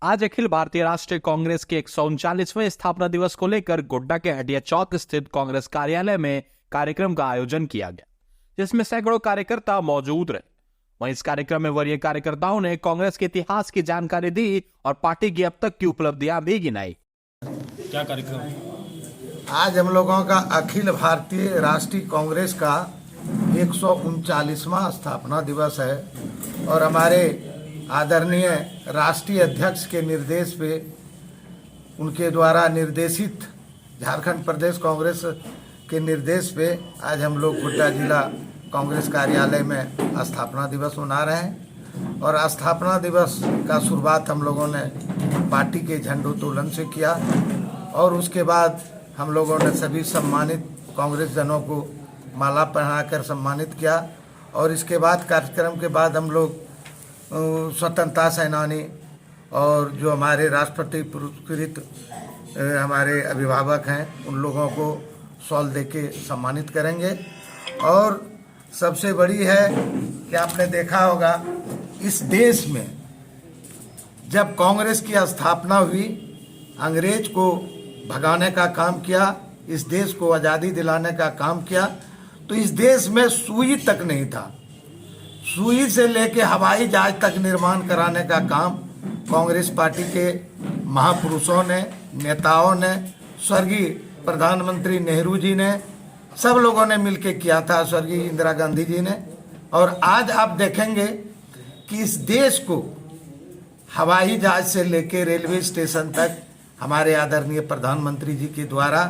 आज अखिल भारतीय राष्ट्रीय कांग्रेस के 139वें स्थापना दिवस को लेकर गोड्डा के हटिया चौक स्थित कांग्रेस कार्यालय में कार्यक्रम का आयोजन किया गया, जिसमें सैकड़ों कार्यकर्ता मौजूद रहे। वहीं इस कार्यक्रम में वरीय कार्यकर्ताओं ने कांग्रेस के इतिहास की जानकारी दी और पार्टी की अब तक की उपलब्धियां भी गिनाई। क्या कार्यक्रम? आज हम लोगों का अखिल भारतीय राष्ट्रीय कांग्रेस का 139वां स्थापना दिवस है और हमारे आदरणीय राष्ट्रीय अध्यक्ष के निर्देश पे, उनके द्वारा निर्देशित झारखंड प्रदेश कांग्रेस के निर्देश पे आज हम लोग गोड्डा जिला कांग्रेस कार्यालय में स्थापना दिवस मना रहे हैं। और स्थापना दिवस का शुरुआत हम लोगों ने पार्टी के झंडोत्तोलन से किया और उसके बाद हम लोगों ने सभी सम्मानित कांग्रेस जनों को माला पहनाकर सम्मानित किया। और इसके बाद कार्यक्रम के बाद हम लोग स्वतंत्रता सेनानी और जो हमारे राष्ट्रपति पुरस्कृत हमारे अभिभावक हैं उन लोगों को शॉल देके सम्मानित करेंगे। और सबसे बड़ी है कि आपने देखा होगा इस देश में जब कांग्रेस की स्थापना हुई, अंग्रेज को भगाने का काम किया, इस देश को आज़ादी दिलाने का काम किया, तो इस देश में सुई तक नहीं था। सुई से लेके हवाई जहाज तक निर्माण कराने का काम कांग्रेस पार्टी के महापुरुषों ने, नेताओं ने, स्वर्गीय प्रधानमंत्री नेहरू जी ने, सब लोगों ने मिलकर किया था, स्वर्गीय इंदिरा गांधी जी ने। और आज आप देखेंगे कि इस देश को हवाई जहाज से लेके रेलवे स्टेशन तक हमारे आदरणीय प्रधानमंत्री जी के द्वारा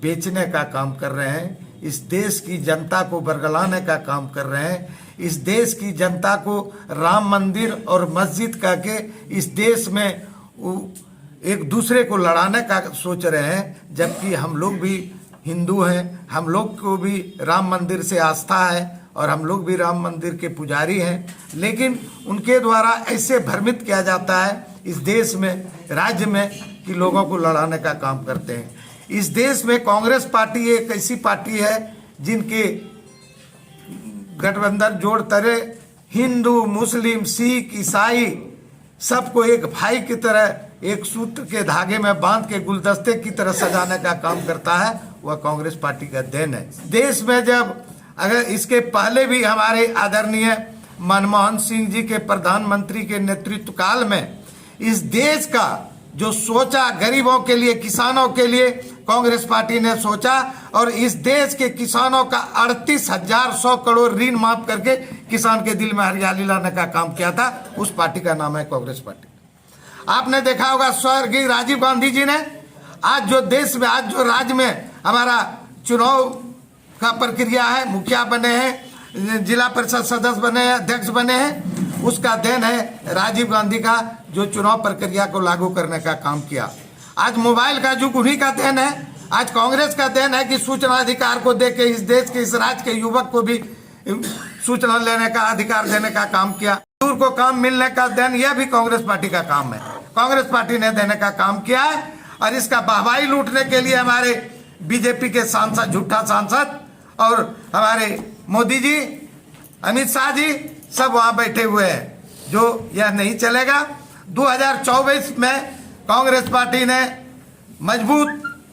बेचने का काम कर रहे हैं। इस देश की जनता को बरगलाने का काम कर रहे हैं। इस देश की जनता को राम मंदिर और मस्जिद करके इस देश में एक दूसरे को लड़ाने का सोच रहे हैं, जबकि हम लोग भी हिंदू हैं, हम लोग को भी राम मंदिर से आस्था है और हम लोग भी राम मंदिर के पुजारी हैं। लेकिन उनके द्वारा ऐसे भ्रमित किया जाता है इस देश में, राज्य में, कि लोगों को लड़ाने का काम करते हैं। इस देश में कांग्रेस पार्टी एक ऐसी पार्टी है जिनके गठबंधन जोड़ तरे हिंदू, मुस्लिम, सिख, ईसाई सबको एक भाई की तरह, एक सूत्र के धागे में बांध के गुलदस्ते की तरह सजाने का काम करता है, वह कांग्रेस पार्टी का देन है। देश में जब अगर इसके पहले भी हमारे आदरणीय मनमोहन सिंह जी के प्रधानमंत्री के नेतृत्व काल में इस देश का जो सोचा, गरीबों के लिए, किसानों के लिए कांग्रेस पार्टी ने सोचा और इस देश के किसानों का 38,100 करोड़ ऋण माफ करके किसान के दिल में हरियाली लाने का काम किया था। उस पार्टी का नाम है कांग्रेस पार्टी। आपने देखा होगा स्वर्गीय राजीव गांधी जी ने आज जो देश में, आज जो राज्य में हमारा चुनाव का प्रक्रिया है, मुखिया बने हैं, जिला परिषद सदस्य बने हैं, अध्यक्ष बने हैं, उसका देन है राजीव गांधी का जो चुनाव प्रक्रिया को लागू करने का काम किया। आज मोबाइल का युग उन्हीं का देन है। आज कांग्रेस का देन है कि सूचना अधिकार को देके इस देश के, इस राज्य के युवक को भी सूचना लेने का अधिकार देने का काम किया। मजदूर को काम मिलने का देन, यह भी कांग्रेस पार्टी का काम है, कांग्रेस पार्टी ने देने का काम किया है। और इसका वाहवाही लूटने के लिए हमारे बीजेपी के सांसद, झूठा सांसद, और हमारे मोदी जी, अमित शाह जी सब वहां बैठे हुए हैं, जो यह नहीं चलेगा। 2024 में कांग्रेस पार्टी ने मजबूत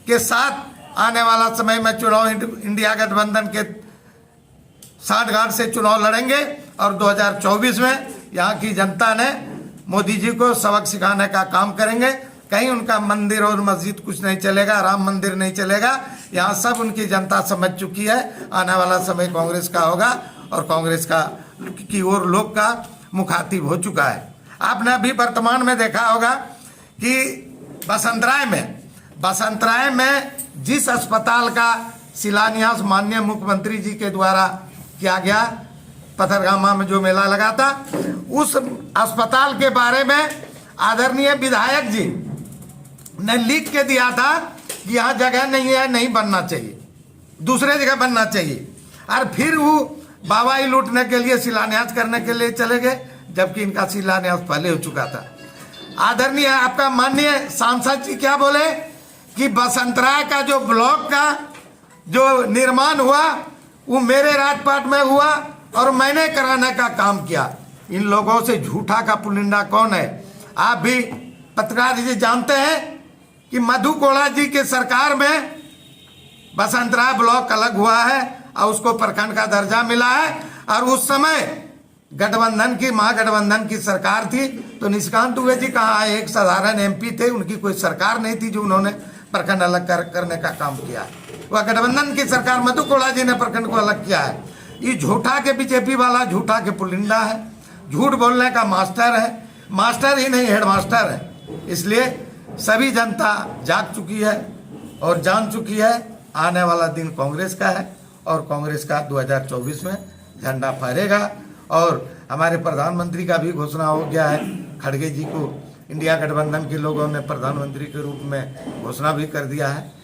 के साथ आने वाला समय में चुनाव इंडिया गठबंधन के साठगांठ से चुनाव लड़ेंगे और 2024 में यहाँ की जनता ने मोदी जी को सबक सिखाने का काम करेंगे। कहीं उनका मंदिर और मस्जिद कुछ नहीं चलेगा, राम मंदिर नहीं चलेगा, यहाँ सब उनकी जनता समझ चुकी है। आने वाला समय कांग्रेस का होगा और कांग्रेस का की ओर लोग का मुखातिब हो चुका है। आपने अभी वर्तमान में देखा होगा कि बसंतराय में जिस अस्पताल का शिलान्यास माननीय मुख्यमंत्री जी के द्वारा किया गया, पथरगामा में जो मेला लगा था, उस अस्पताल के बारे में आदरणीय विधायक जी ने लिख के दिया था कि यहाँ जगह नहीं है, नहीं बनना चाहिए, दूसरे जगह बनना चाहिए। और फिर वो वाहवाही लूटने के लिए, शिलान्यास करने के लिए चले गए, जबकि इनका शिलान्यास पहले हो चुका था। आदरणीय आपका माननीय सांसद जी क्या बोले कि बसंतराय का जो ब्लॉक का जो निर्माण हुआ वो मेरे राजपाट में हुआ और मैंने कराने का काम किया। इन लोगों से झूठा का पुलिंदा कौन है? आप भी पत्रकार जी जानते हैं कि मधु कोड़ा जी के सरकार में बसंतराय ब्लॉक अलग हुआ है और उसको प्रखंड का दर्जा मिला है। और उस समय गठबंधन की महागठबंधन की सरकार थी, तो निशिकांत दुबे जी कहाँ आए? एक साधारण एमपी थे, उनकी कोई सरकार नहीं थी जो उन्होंने प्रखंड अलग करने का काम किया है। वह गठबंधन की सरकार मधु कोड़ा जी ने प्रखंड को अलग किया है। ये झूठा के बीजेपी वाला झूठा के पुलिंदा है, झूठ बोलने का मास्टर है, मास्टर ही नहीं हेडमास्टर है। इसलिए सभी जनता जाग चुकी है और जान चुकी है आने वाला दिन कांग्रेस का है और कांग्रेस का 2024 में झंडा फहरेगा। और हमारे प्रधानमंत्री का भी घोषणा हो गया है, खड़गे जी को इंडिया गठबंधन के लोगों ने प्रधानमंत्री के रूप में घोषणा भी कर दिया है।